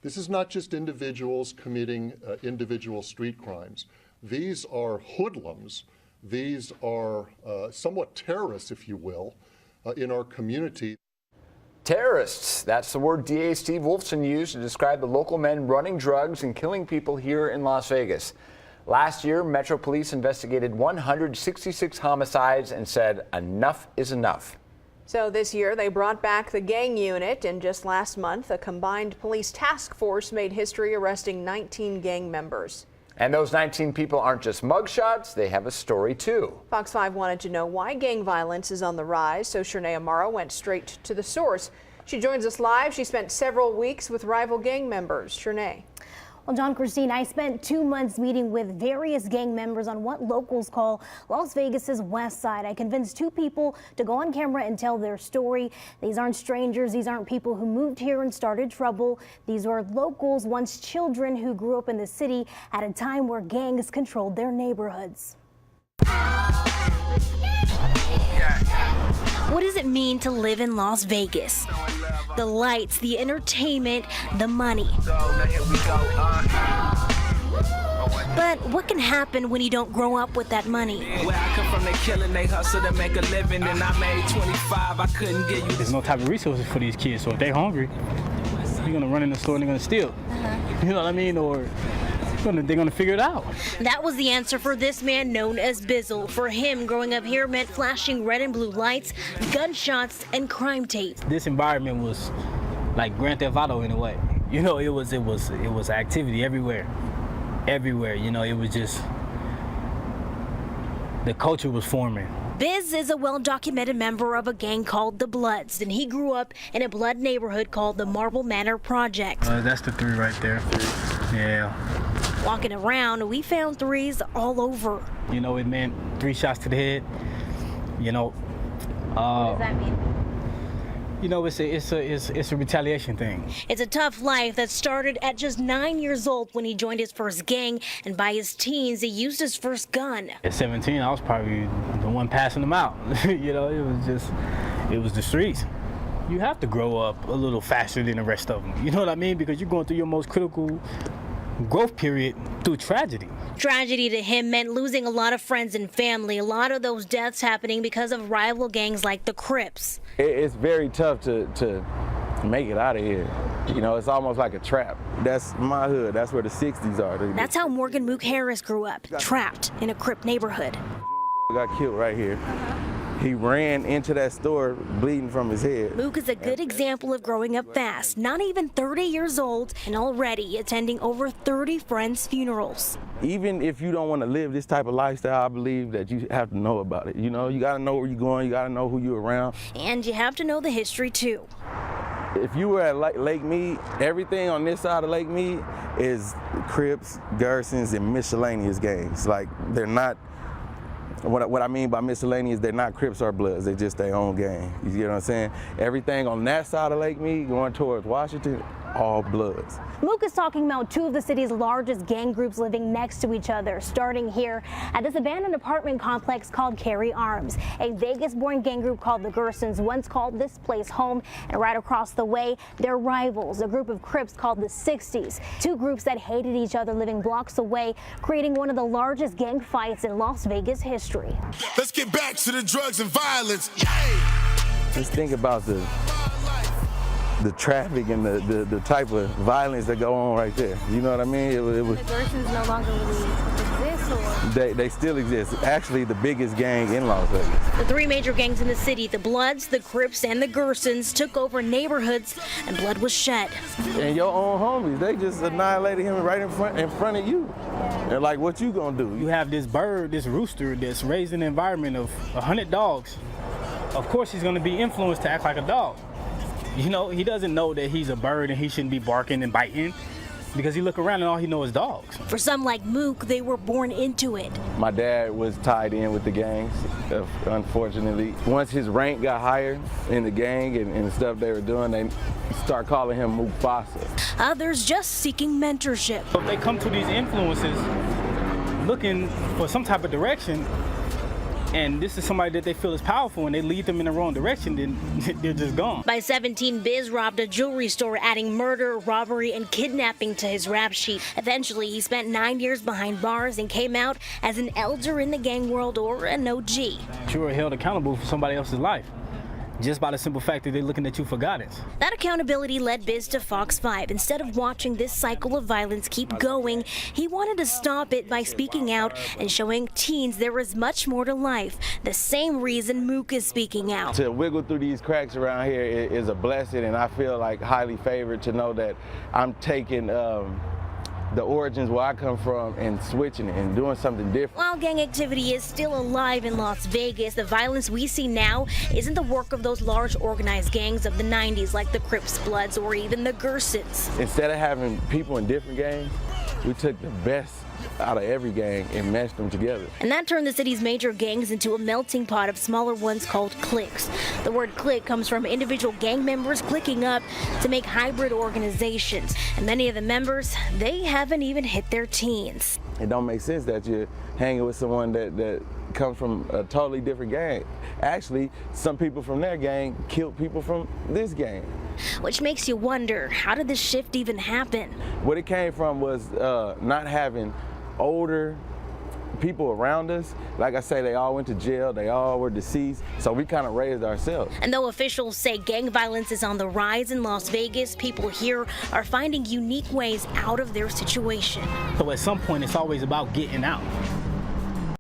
This is not just individuals committing individual street crimes. These are hoodlums. These are somewhat terrorists, if you will, in our community. Terrorists, that's the word DA Steve Wolfson used to describe the local men running drugs and killing people here in Las Vegas. Last year, Metro Police investigated 166 homicides and said enough is enough. So this year, they brought back the gang unit, and just last month, a combined police task force made history arresting 19 gang members. And those 19 people aren't just mugshots, they have a story too. Fox 5 wanted to know why gang violence is on the rise, so Shernay Amaro went straight to the source. She joins us live. She spent several weeks with rival gang members. Shernay. Well, John, Christine, I spent 2 months meeting with various gang members on what locals call Las Vegas's West Side. I convinced 2 people to go on camera and tell their story. These aren't strangers. These aren't people who moved here and started trouble. These were locals, once children who grew up in the city at a time where gangs controlled their neighborhoods. What does it mean to live in Las Vegas? The lights, the entertainment, the money. But what can happen when you don't grow up with that money? Where I come from, they killing, they hustle to make a living, and I made 25, I couldn't get you this. There's no type of resources for these kids, so if they're hungry, they're gonna run in the store and they're gonna steal. You know what I mean? Or they're gonna figure it out. That was the answer for this man known as Bizzle. For him, growing up here meant flashing red and blue lights, gunshots, and crime tape. This environment was like Grand Theft Auto in a way. You know, it was activity everywhere. Everywhere, you know, it was just, the culture was forming. Biz is a well-documented member of a gang called the Bloods, and he grew up in a Blood neighborhood called the Marble Manor Project. That's the 3 right there. Yeah. Walking around, we found 3s all over. You know, it meant 3 shots to the head. You know. What does that mean? You know, it's a retaliation thing. It's a tough life that started at just 9 years old when he joined his first gang, and by his teens, he used his first gun. At 17, I was probably the one passing them out. You know, it was the streets. You have to grow up a little faster than the rest of them. You know what I mean? Because you're going through your most critical growth period through tragedy. Tragedy to him meant losing a lot of friends and family. A lot of those deaths happening because of rival gangs like the Crips. It's very tough to make it out of here. You know, it's almost like a trap. That's my hood. That's where the 60s are. That's how Morgan Mook Harris grew up, trapped in a Crip neighborhood. Got killed right here. He ran into that store bleeding from his head. Mook is a good example of growing up fast, not even 30 years old, and already attending over 30 friends' funerals. Even if you don't want to live this type of lifestyle, I believe that you have to know about it. You know, you got to know where you're going, you got to know who you're around. And you have to know the history, too. If you were at Lake Mead, everything on this side of Lake Mead is Crips, Garrisons, and miscellaneous gangs. Like, they're not. What I mean by miscellaneous, they're not Crips or Bloods, they're just their own gang. You get what I'm saying? Everything on that side of Lake Mead going towards Washington, all Bloods. Mook is talking about 2 of the city's largest gang groups living next to each other, starting here at this abandoned apartment complex called Carry Arms. A Vegas-born gang group called the Gersons once called this place home, and right across the way, their rivals, a group of Crips called the 60s. 2 groups that hated each other living blocks away, creating one of the largest gang fights in Las Vegas history. Let's get back to the drugs and violence. Just think about the traffic and the type of violence that go on right there. You know what I mean? It was. The Gersons no longer really exist, or? They still exist. Actually, the biggest gang in Las Vegas. The 3 major gangs in the city, the Bloods, the Crips, and the Gersons, took over neighborhoods, and blood was shed. And your own homies, they just annihilated him right in front of you. And like, what you gonna do? You have this bird, this rooster that's raised in an environment of 100 dogs. Of course, he's gonna be influenced to act like a dog. You know, he doesn't know that he's a bird and he shouldn't be barking and biting, because he look around and all he knows is dogs. For some like Mook, they were born into it. My dad was tied in with the gangs, unfortunately. Once his rank got higher in the gang and the stuff they were doing, they start calling him Mufasa. Others just seeking mentorship. So if they come to these influences looking for some type of direction, and this is somebody that they feel is powerful, and they lead them in the wrong direction, then they're just gone. By 17, Biz robbed a jewelry store, adding murder, robbery, and kidnapping to his rap sheet. Eventually, he spent 9 years behind bars and came out as an elder in the gang world, or an OG. You were held accountable for somebody else's life, just by the simple fact that they're looking at you for guidance. That accountability led Biz to Fox 5. Instead of watching this cycle of violence keep going, he wanted to stop it by speaking out and showing teens there is much more to life. The same reason Mook is speaking out. To wiggle through these cracks around here is a blessing, and I feel like highly favored to know that I'm taking the origins where I come from and switching it and doing something different. While gang activity is still alive in Las Vegas, the violence we see now isn't the work of those large organized gangs of the 90s like the Crips, Bloods, or even the Gersons. Instead of having people in different gangs, we took the best out of every gang and meshed them together. And that turned the city's major gangs into a melting pot of smaller ones called cliques. The word clique comes from individual gang members clicking up to make hybrid organizations. And many of the members, they haven't even hit their teens. It don't make sense that you're hanging with someone that comes from a totally different gang. Actually, some people from their gang killed people from this gang. Which makes you wonder, how did this shift even happen? What it came from was not having older people around us. Like I say, they all went to jail, they all were deceased, so we kind of raised ourselves. And though officials say gang violence is on the rise in Las Vegas, people here are finding unique ways out of their situation. So at some point, it's always about getting out.